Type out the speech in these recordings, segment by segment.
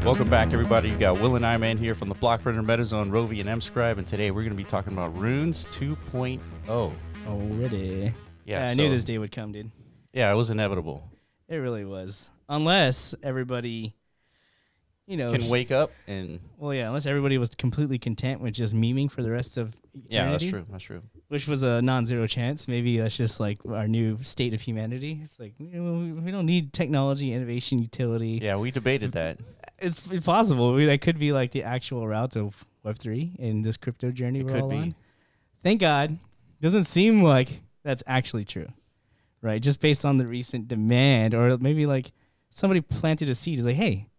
Welcome back, everybody. You got Will and I Man here from the blockrunner Metazone, Rovi, and MScribe, and today we're going to be talking about Runes 2.0. Already. Yeah, I knew this day would come, dude. Yeah, it was inevitable. It really was. Unless everybody, can wake up and... Well, yeah, unless everybody was completely content with just memeing for the rest of eternity. Yeah, that's true. That's true. Which was a non-zero chance. Maybe that's just like our new state of humanity. It's like, we don't need technology, innovation, utility. Yeah, we debated that. It's possible. That could be like the actual route of Web3 in this crypto journey we're all on. Thank God. Doesn't seem like that's actually true, right? Just based on the recent demand, or maybe like somebody planted a seed. Is like, hey,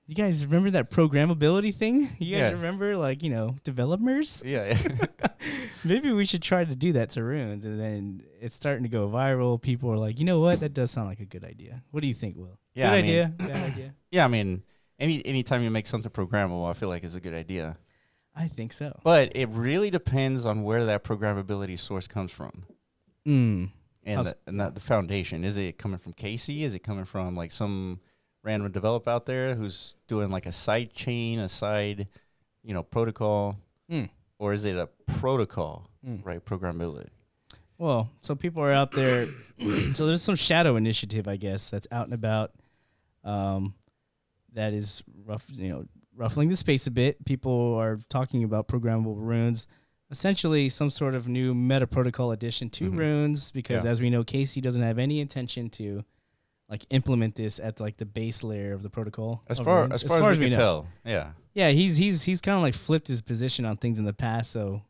you guys remember that programmability thing? You guys remember, like, developers? Yeah. Maybe we should try to do that to Runes, and then it's starting to go viral. People are like, you know what? That does sound like a good idea. What do you think, Will? Yeah, good idea? Bad idea? Yeah, I mean, anytime you make something programmable, I feel like it's a good idea. I think so. But it really depends on where that programmability source comes from. And the foundation. Is it coming from Casey? Is it coming from like some random developer out there who's doing like a side chain, a side, protocol? Or is it a protocol, right? Programmability. Well, so people are out there. So there's some shadow initiative, I guess, that's out and about. That is ruffling the space a bit. People are talking about programmable runes, essentially some sort of new meta protocol addition to runes, because as we know, Casey doesn't have any intention to like implement this at like the base layer of the protocol. As far as we can tell. Yeah, he's kind of like flipped his position on things in the past, so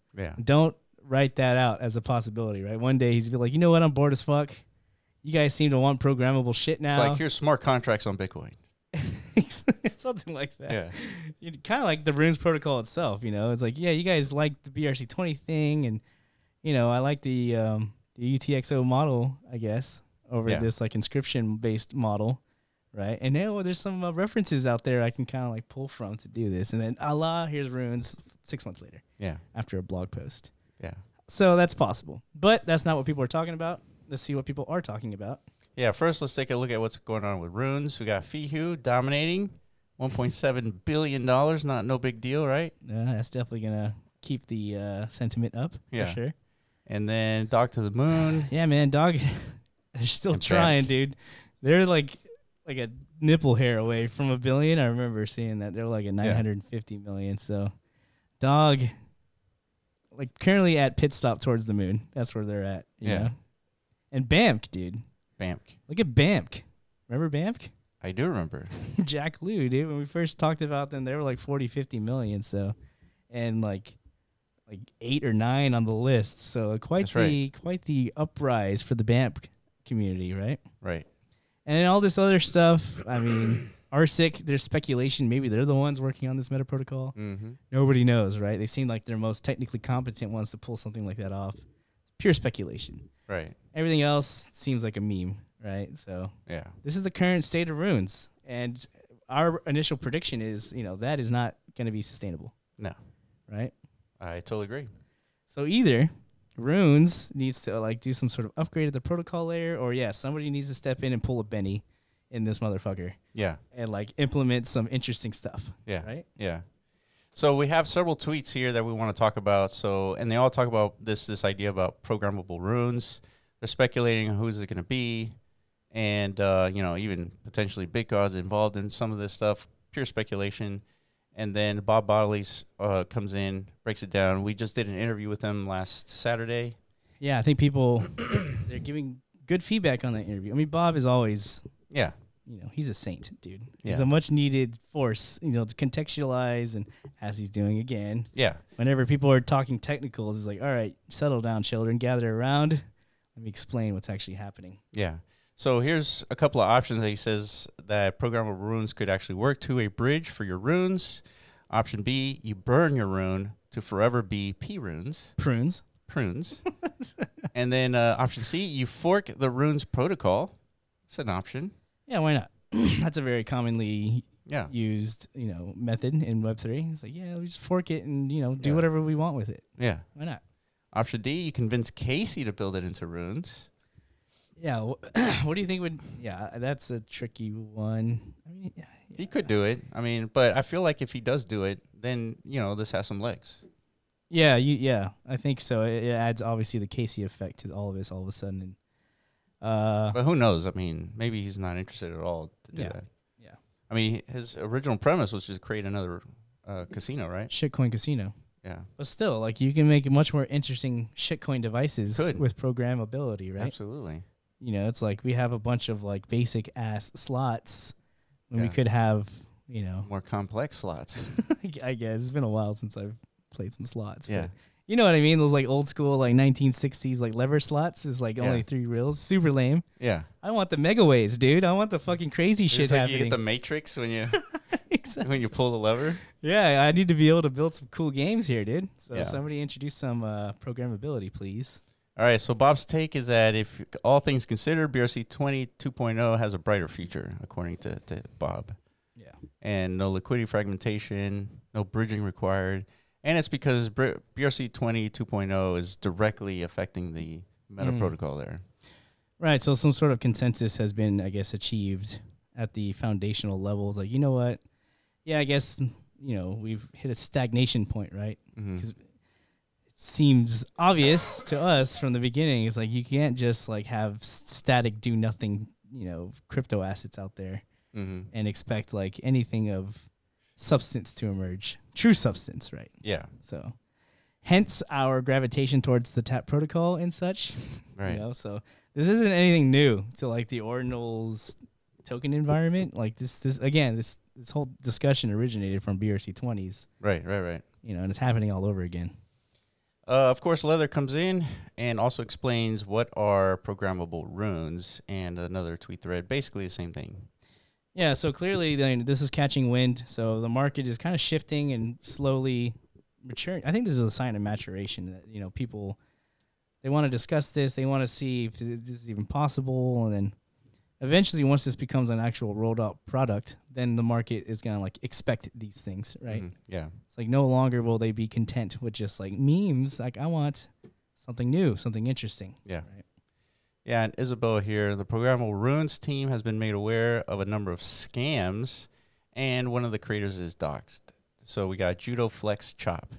don't write that out as a possibility, right? One day he's be like, you know what, I'm bored as fuck. You guys seem to want programmable shit now. It's like, here's smart contracts on Bitcoin. Something like that. Yeah. Kind of like the Runes protocol itself, It's like, yeah, you guys like the BRC20 thing, and, I like the UTXO model, I guess, over this like inscription-based model, right? And now there's some references out there I can kind of like pull from to do this. And then, here's Runes 6 months later. Yeah. After a blog post. Yeah. So that's possible. But that's not what people are talking about. Let's see what people are talking about. Yeah, first let's take a look at what's going on with Runes. We got Fihu dominating, $1.7 billion. No big deal, right? Yeah, that's definitely going to keep the sentiment up, for sure. And then Dog to the Moon. Yeah, man, Dog, they're still trying, dude. They're like a nipple hair away from $1 billion. I remember seeing that. They're like at 950 million. So Dog, like currently at pit stop towards the moon. That's where they're at. You know? And BAMK, dude. BAMK. Look at BAMK. Remember BAMK? I do remember. Jack Lew, dude. When we first talked about them, they were like 40, 50 million. So, and like 8 or 9 on the list. So quite the uprise for the BAMK community, right? Right. And then all this other stuff. I mean, RSIC, there's speculation. Maybe they're the ones working on this meta protocol. Nobody knows, right? They seem like they're most technically competent ones to pull something like that off. Pure speculation. Right. Everything else seems like a meme, right? So this is the current state of Runes, and our initial prediction is, that is not going to be sustainable. No. Right? I totally agree. So either Runes needs to like do some sort of upgrade of the protocol layer, or somebody needs to step in and pull a Benny in this motherfucker. Yeah. And like implement some interesting stuff. Yeah. Right? Yeah. So we have several tweets here that we want to talk about. And they all talk about this idea about programmable runes. They're speculating on who's it going to be, and even potentially BitGod's involved in some of this stuff. Pure speculation. And then Bob Bodley's comes in, breaks it down. We just did an interview with him last Saturday. Yeah, I think people they're giving good feedback on that interview. I mean, Bob is always he's a saint, dude. He's a much needed force, to contextualize, and as he's doing again. Yeah. Whenever people are talking technicals, it's like, all right, settle down, children, gather around. Let me explain what's actually happening. Yeah. So here's a couple of options that he says that programmable runes could actually work to a bridge for your runes. Option B, you burn your rune to forever be P runes. Prunes. And then option C, you fork the runes protocol. It's an option. Yeah, why not? That's a very commonly used, method in Web3. It's like, we just fork it and, do whatever we want with it. Yeah. Why not? Option D, you convince Casey to build it into runes. Yeah. What do you think would... Yeah, that's a tricky one. I mean, He could do it. I mean, but I feel like if he does do it, then, you know, this has some legs. Yeah, yeah, I think so. It adds obviously the Casey effect to all of this all of a sudden. And, but who knows? I mean, maybe he's not interested at all to do that. Yeah. I mean, his original premise was just create another casino, right? Shitcoin casino. Yeah. But still, like, you can make much more interesting shitcoin devices with programmability, right? Absolutely. You know, it's like we have a bunch of like basic ass slots when we could have, you know, more complex slots. I guess it's been a while since I've played some slots. Yeah. But you know what I mean? Those like old school like 1960s like lever slots is like only 3 reels. Super lame. Yeah. I want the megaways, dude. I want the fucking crazy shit happening. You get the Matrix when you exactly. when you pull the lever. Yeah, I need to be able to build some cool games here, dude. So somebody introduce some programmability, please. All right, so Bob's take is that if all things considered, BRC 20 2.0 has a brighter future, according to Bob. Yeah. And no liquidity fragmentation, no bridging required. And it's because BRC 20 2.0 is directly affecting the meta protocol there. Right, so some sort of consensus has been, I guess, achieved at the foundational levels. Like, you know what? Yeah, I guess, you know, we've hit a stagnation point, right? Because seems obvious to us from the beginning. It's like you can't just like have static do nothing, you know, crypto assets out there and expect like anything of substance to emerge. True substance, right? Yeah. So hence our gravitation towards the tap protocol and such. Right. You know, so this isn't anything new to like the ordinals token environment. Like this whole discussion originated from BRC 20s. Right. You know, and it's happening all over again. Of course, Leather comes in and also explains what are programmable runes and another tweet thread, basically the same thing. Yeah, so clearly this is catching wind. So the market is kind of shifting and slowly maturing. I think this is a sign of maturation that, you know, people, they want to discuss this. They want to see if this is even possible. And then eventually, once this becomes an actual rolled out product, then the market is going to like expect these things, right? Yeah. It's like no longer will they be content with just like memes. Like I want something new, something interesting. Yeah. Right? Yeah, and Isabella here, the Programmable Runes team has been made aware of a number of scams, and one of the creators is doxxed. So we got Judo Flex Chop.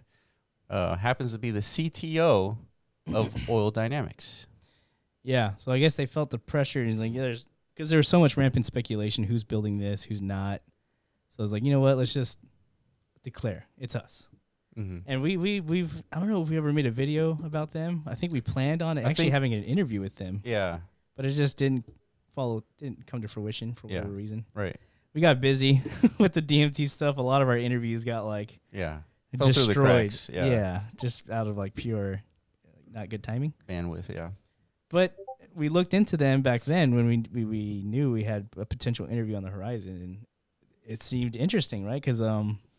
Happens to be the CTO of Oil Dynamics. Yeah, so I guess they felt the pressure. And he's like, yeah, because there was so much rampant speculation, who's building this, who's not. So I was like, you know what, let's just declare it's us. And we've I don't know if we ever made a video about them. I think we planned on actually having an interview with them. Yeah. But it just didn't come to fruition for whatever reason. Right. We got busy with the DMT stuff. A lot of our interviews got like fell through the cracks. Yeah, just out of like pure not good timing. Bandwidth, yeah. But we looked into them back then when we knew we had a potential interview on the horizon, and it seemed interesting, right? Because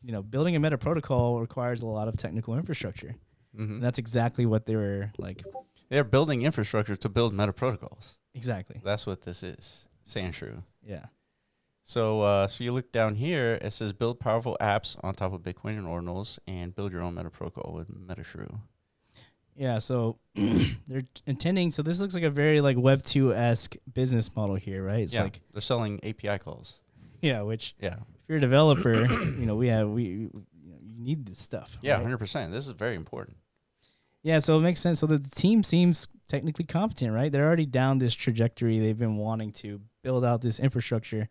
you know, building a meta protocol requires a lot of technical infrastructure. And that's exactly what they were like. They're building infrastructure to build meta protocols. Exactly. That's what this is. Sandshrew. Yeah. So so you look down here, it says build powerful apps on top of Bitcoin and ordinals and build your own meta protocol with MetaShrew. Yeah, so they're intending, so this looks like a very like Web 2-esque business model here, right? It's like they're selling API calls. Yeah, which if you're a developer, you know, you need this stuff. Yeah, right? 100%. This is very important. Yeah, so it makes sense. So the team seems technically competent, right? They're already down this trajectory. They've been wanting to build out this infrastructure.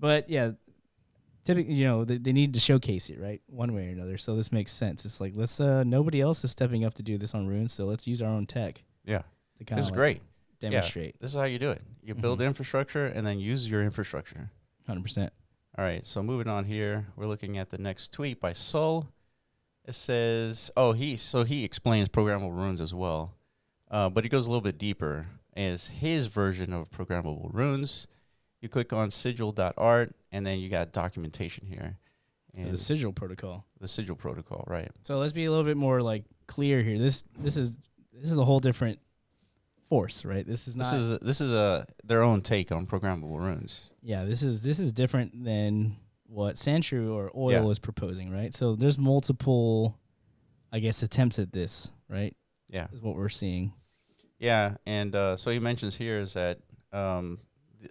But yeah, typically, you know, they need to showcase it, right? One way or another. So this makes sense. It's like, nobody else is stepping up to do this on Runes, so let's use our own tech. Yeah. To kind of great. Demonstrate. Yeah, this is how you do it. You build infrastructure and then use your infrastructure. 100%. All right, so moving on here, we're looking at the next tweet by Sol. It says, he explains programmable runes as well, but he goes a little bit deeper. As his version of programmable runes, you click on sigil.art, and then you got documentation here. And the sigil protocol. The sigil protocol, right. So let's be a little bit more like clear here. This is a whole different force, right? This is their own take on programmable runes. Yeah, this is different than what Sandshrew or Oil is proposing, right? So there's multiple, I guess, attempts at this, right? Yeah, is what we're seeing. Yeah, and so he mentions here is that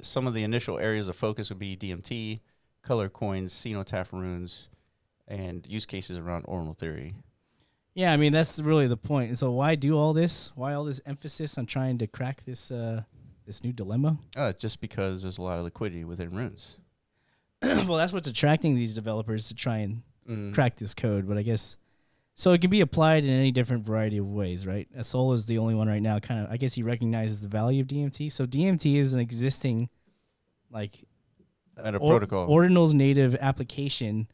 some of the initial areas of focus would be DMT, color coins, cenotaph runes, and use cases around ordinal theory. Yeah, I mean, that's really the point. And so why do all this? Why all this emphasis on trying to crack this this new dilemma? Just because there's a lot of liquidity within runes. Well, that's what's attracting these developers to try and crack this code. But I guess, so it can be applied in any different variety of ways, right? Sol is the only one right now, kind of, I guess he recognizes the value of DMT. So DMT is an existing, like, protocol. Ordinal's native application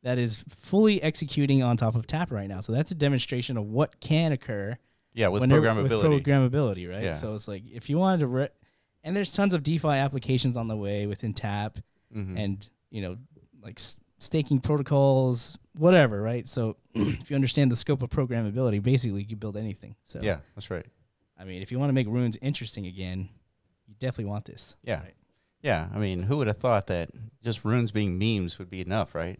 that is fully executing on top of Tap right now. So that's a demonstration of what can occur. Yeah, with programmability. With programmability, right? Yeah. So it's like, if you wanted to, and there's tons of DeFi applications on the way within Tap, and, you know, like staking protocols, whatever, right? So if you understand the scope of programmability, basically you can build anything. So yeah, that's right. I mean, if you want to make runes interesting again, you definitely want this. Yeah. Right? Yeah, I mean, who would have thought that just runes being memes would be enough, right?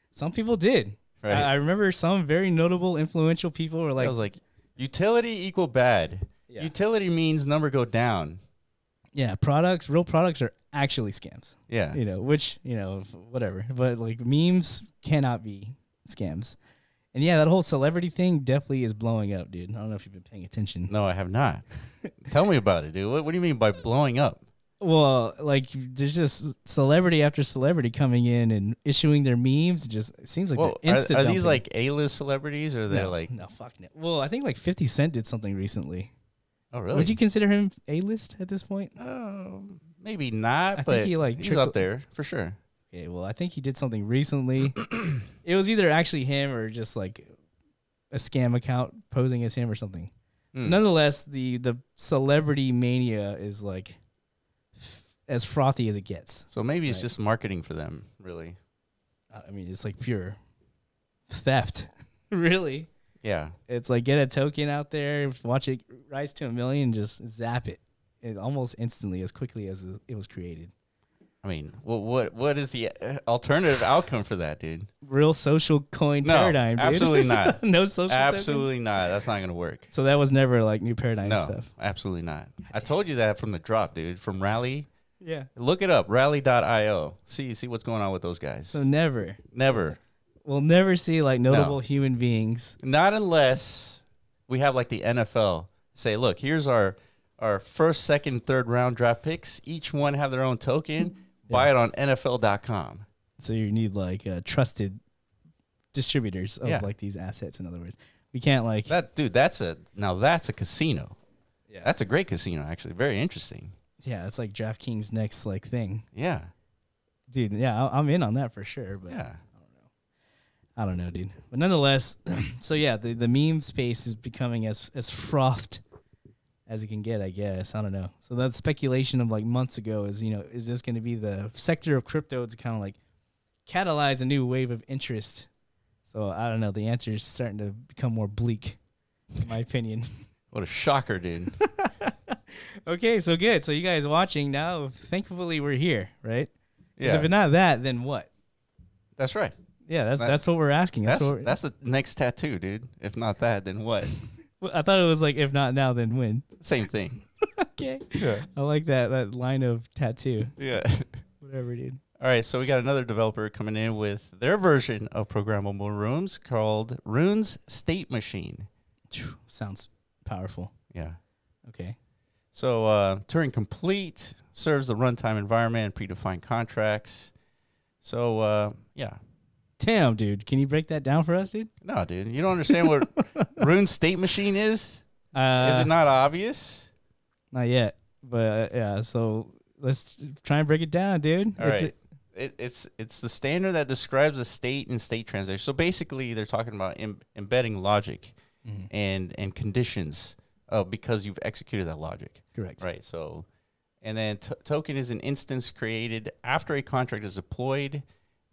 Some people did. Right. I remember some very notable, influential people were like, I was like, utility equal bad. Yeah. Utility means number go down. Yeah, real products are actually scams. Yeah. You know, which, you know, whatever. But like memes cannot be scams. And yeah, that whole celebrity thing definitely is blowing up, dude. I don't know if you've been paying attention. No, I have not. Tell me about it, dude. What do you mean by blowing up? Well, like there's just celebrity after celebrity coming in and issuing their memes. Just it seems like they're instant. Are these like A-list celebrities, or they're like no, fuck no. Well, I think like 50 Cent did something recently. Oh, really? Would you consider him A-list at this point? Maybe not, but he's up there for sure. Okay, well, I think he did something recently. It was either actually him or just like a scam account posing as him or something. Nonetheless, the celebrity mania is like as frothy as it gets. So maybe it's just marketing for them, really. I mean, it's like pure theft, really. Yeah. It's like get a token out there, watch it rise to 1 million, just zap it almost instantly as quickly as it was created. I mean, what is the alternative outcome for that, dude? Real social coin paradigm, dude. Absolutely not. No social Absolutely tokens? not. That's not going to work. So that was never like new paradigm stuff? No, absolutely not. I told you that from the drop, dude, from Rally. Yeah. Look it up, rally.io. See what's going on with those guys. So never. We'll never see like notable human beings. Not unless we have like the NFL say, look, here's our first, second, third round draft picks. Each one have their own token. Buy it on NFL.com. So you need like trusted distributors of like these assets. In other words, we can't like that, dude. That's a casino. Yeah, that's a great casino, actually. Very interesting. Yeah, it's like DraftKings' next like thing. Yeah, dude. Yeah, I'm in on that for sure. But yeah, I don't know, dude. But nonetheless, so yeah, the meme space is becoming as frothed as it can get, I guess. I don't know. So that speculation of like months ago is, you know, is this going to be the sector of crypto to kind of like catalyze a new wave of interest? So I don't know. The answer is starting to become more bleak, in my opinion. What a shocker, dude. Okay, so good. So you guys watching now, thankfully we're here, right? Yeah. If it's not that, then what? That's right. Yeah, that's what we're asking. That's the next tattoo, dude. If not that, then what? Well, I thought it was like, if not now, then when? Same thing. Okay. Yeah. I like that line of tattoo. Yeah. Whatever, dude. All right, so we got another developer coming in with their version of programmable runes called Runes State Machine. Sounds powerful. Yeah. Okay. So Turing Complete serves the runtime environment and predefined contracts. So, yeah. Damn, dude. Can you break that down for us, dude? No, dude. You don't understand what Rune State Machine is? Is it not obvious? Not yet. But, yeah, so let's try and break it down, dude. All right. It's the standard that describes a state and state transition. So basically, they're talking about embedding logic and conditions because you've executed that logic. Correct. Right. So, and then token is an instance created after a contract is deployed,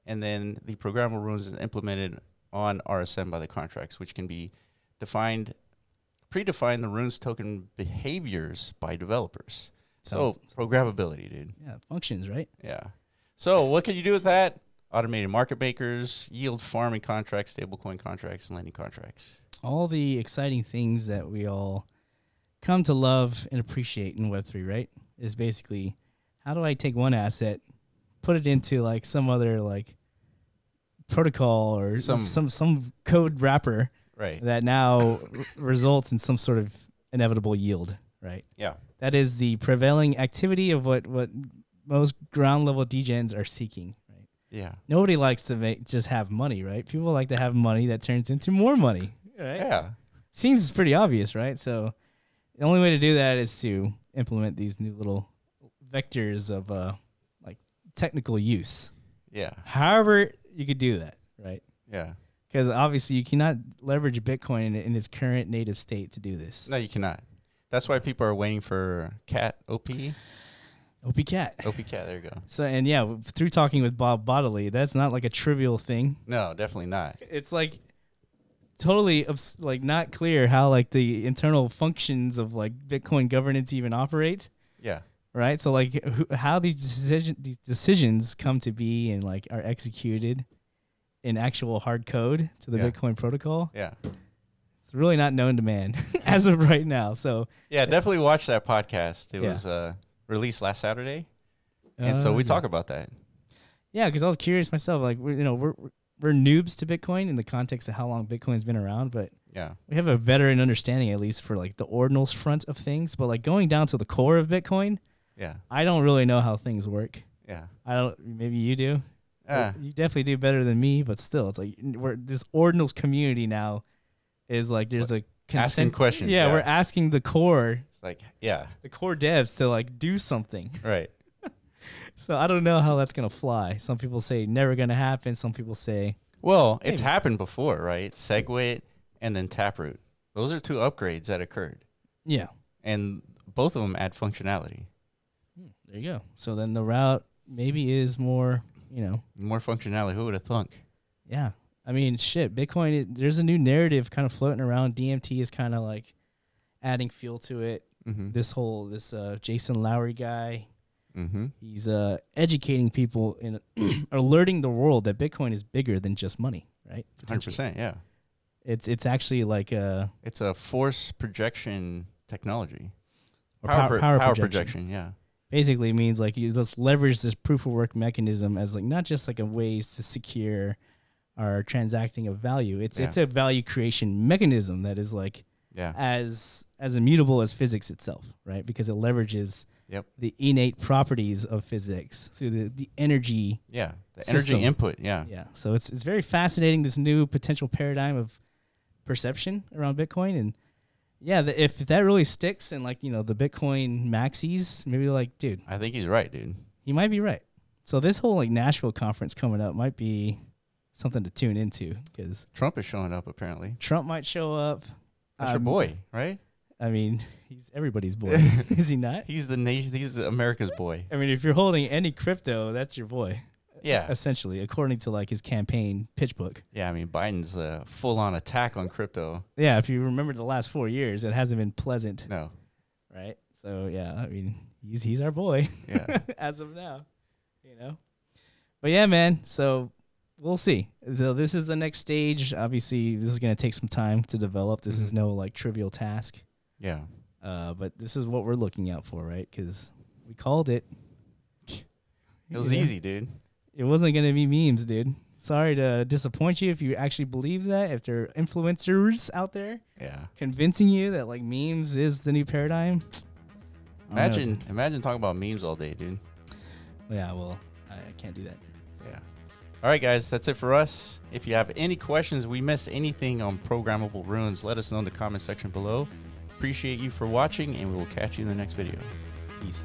and then the programmable runes is implemented on RSM by the contracts, which can be predefine the runes token behaviors by developers. So programmability, dude. Yeah, functions, right? Yeah. So what can you do with that? Automated market makers, yield farming contracts, stablecoin contracts, and lending contracts. All the exciting things that we all come to love and appreciate in Web3, right? Is basically, how do I take one asset, put it into like some other like protocol or some code wrapper, right? That now results in some sort of inevitable yield, right? Yeah. That is the prevailing activity of what most ground level degens are seeking, right? Yeah. Nobody likes to just have money, right? People like to have money that turns into more money, right? Yeah. Seems pretty obvious, right? So the only way to do that is to implement these new little vectors of like technical use. Yeah. However you could do that, right? Yeah. Because obviously you cannot leverage Bitcoin in its current native state to do this. No, you cannot. That's why people are waiting for Cat OP. OP-Cat. OP-Cat, there you go. So, and yeah, through talking with Bob Bodily, that's not like a trivial thing. No, definitely not. It's like totally like not clear how like the internal functions of like Bitcoin governance even operate. Yeah. Right. So like how these decisions come to be and like are executed in actual hard code to the Bitcoin protocol. Yeah. It's really not known to man as of right now. So yeah, definitely watch that podcast. It was released last Saturday. And so we talk about that. Yeah, because I was curious myself. Like we're noobs to Bitcoin in the context of how long Bitcoin's been around, but we have a veteran understanding at least for like the ordinals front of things. But like going down to the core of Bitcoin, I don't really know how things work. Yeah, I don't. Maybe you do. You definitely do better than me, but still, it's like this ordinals community now is like there's a asking questions. Yeah, we're asking the core. It's like the core devs to like do something. Right. So I don't know how that's gonna fly. Some people say never gonna happen. Some people say, well, it's happened before, right? SegWit and then Taproot. Those are two upgrades that occurred. Yeah, and both of them add functionality. There you go. So then the route maybe is more, more functionality. Who would have thunk? Yeah, I mean, shit. Bitcoin. There's a new narrative kind of floating around. DMT is kind of like adding fuel to it. Mm-hmm. This Jason Lowry guy. Mm-hmm. He's educating people and alerting the world that Bitcoin is bigger than just money, right? 100%, yeah. It's actually like it's a force projection technology. Or power projection, yeah. Basically means like let's leverage this proof of work mechanism as like not just like a ways to secure our transacting of value. It's a value creation mechanism that is like as immutable as physics itself, right? Because it leverages the innate properties of physics through the energy. Yeah, the system. Energy input. Yeah. Yeah. So it's very fascinating, this new potential paradigm of perception around Bitcoin. And if that really sticks and like, the Bitcoin maxis, maybe like, dude. I think he's right, dude. He might be right. So this whole like Nashville conference coming up might be something to tune into because Trump is showing up apparently. Trump might show up. That's your boy, right? I mean, he's everybody's boy. Is he not? He's the America's boy. I mean, if you're holding any crypto, that's your boy. Yeah. Essentially, according to like his campaign pitch book. Yeah, I mean, Biden's full on attack on crypto. Yeah, if you remember the last 4 years, it hasn't been pleasant. No. Right? So, yeah, I mean, he's our boy. Yeah. As of now, But yeah, man, so we'll see. So this is the next stage. Obviously, this is going to take some time to develop. This is no like trivial task. Yeah. But this is what we're looking out for, right? Because we called it. It was easy, dude. It wasn't going to be memes, dude. Sorry to disappoint you if you actually believe that. If there are influencers out there convincing you that like memes is the new paradigm. Imagine talking about memes all day, dude. Yeah, well, I can't do that. So. Yeah. All right, guys, that's it for us. If you have any questions, we missed anything on programmable runes, let us know in the comment section below. Appreciate you for watching, and we will catch you in the next video. Peace.